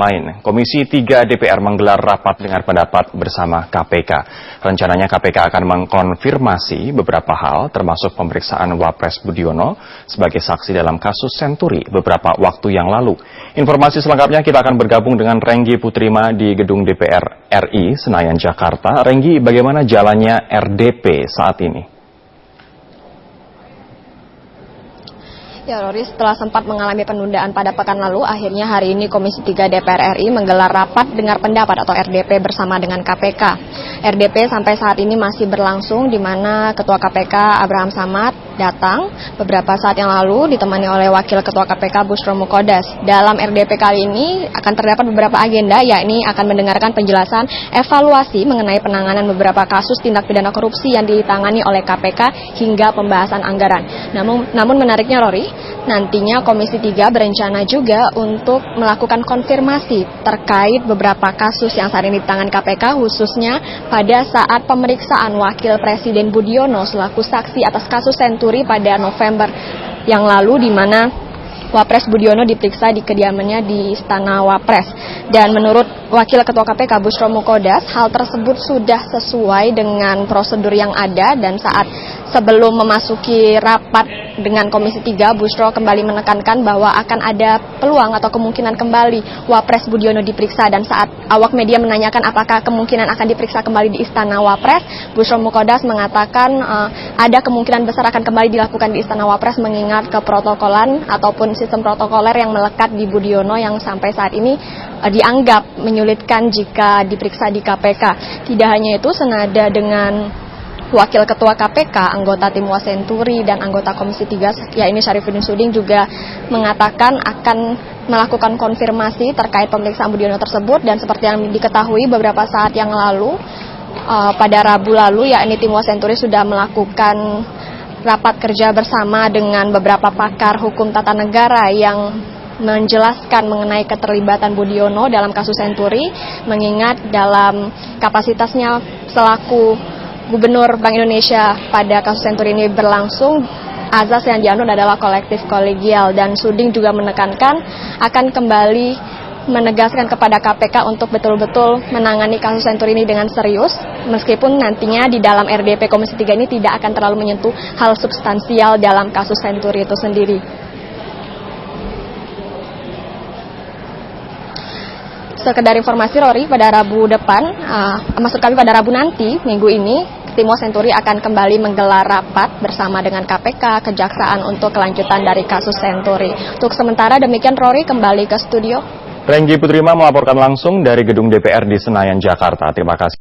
lain, Komisi 3 DPR menggelar rapat dengar pendapat bersama KPK. Rencananya KPK akan mengkonfirmasi beberapa hal, termasuk pemeriksaan Wapres Budiono sebagai saksi dalam kasus Senturi beberapa waktu yang lalu. Informasi selengkapnya kita akan bergabung dengan Renggi Putrima di Gedung DPR RI, Senayan, Jakarta. Renggi, bagaimana jalannya RDP saat ini? Ya, Rory, setelah sempat mengalami penundaan pada pekan lalu, akhirnya hari ini Komisi 3 DPR RI menggelar rapat dengar pendapat atau RDP bersama dengan KPK. RDP sampai saat ini masih berlangsung, di mana Ketua KPK Abraham Samad datang beberapa saat yang lalu ditemani oleh Wakil Ketua KPK Bushro Mukodas. Dalam RDP kali ini akan terdapat beberapa agenda, yakni akan mendengarkan penjelasan evaluasi mengenai penanganan beberapa kasus tindak pidana korupsi yang ditangani oleh KPK hingga pembahasan anggaran. Namun menariknya, Rory, nantinya Komisi 3 berencana juga untuk melakukan konfirmasi terkait beberapa kasus yang saat ini ditangani KPK, khususnya pada saat pemeriksaan Wakil Presiden Budiono selaku saksi atas kasus Senturi pada November yang lalu, di mana Wapres Budiono diperiksa di kediamannya di Istana Wapres. Dan menurut Wakil Ketua KPK Bushro Mukodas, hal tersebut sudah sesuai dengan prosedur yang ada, dan saat sebelum memasuki rapat dengan Komisi 3, Bushro kembali menekankan bahwa akan ada peluang atau kemungkinan kembali Wapres Budiono diperiksa. Dan saat awak media menanyakan apakah kemungkinan akan diperiksa kembali di Istana Wapres, Bushro Mukodas mengatakan ada kemungkinan besar akan kembali dilakukan di Istana Wapres mengingat keprotokolan ataupun sistem protokoler yang melekat di Budiono yang sampai saat ini dianggap menyulitkan jika diperiksa di KPK. Tidak hanya itu, senada dengan Wakil Ketua KPK, anggota tim Senturi dan anggota Komisi 3, yakni Syarifudin Suding, juga mengatakan akan melakukan konfirmasi terkait pemeriksaan Budiono tersebut. Dan seperti yang diketahui beberapa saat yang lalu, pada Rabu lalu, yakni tim Senturi sudah melakukan rapat kerja bersama dengan beberapa pakar hukum tata negara yang menjelaskan mengenai keterlibatan Budiono dalam kasus Senturi, mengingat dalam kapasitasnya selaku Gubernur Bank Indonesia pada kasus Senturi ini berlangsung, azas yang dianut adalah kolektif kolegial. Dan Suding juga menekankan akan kembali menegaskan kepada KPK untuk betul-betul menangani kasus Senturi ini dengan serius, meskipun nantinya di dalam RDP Komisi 3 ini tidak akan terlalu menyentuh hal substansial dalam kasus Senturi itu sendiri. Sekedar informasi, Rory, pada Rabu depan, pada Rabu nanti, minggu ini, tim Senturi akan kembali menggelar rapat bersama dengan KPK, Kejaksaan untuk kelanjutan dari kasus Senturi. Untuk sementara demikian, Rory, kembali ke studio. Renggi Putrima melaporkan langsung dari Gedung DPR di Senayan, Jakarta. Terima kasih.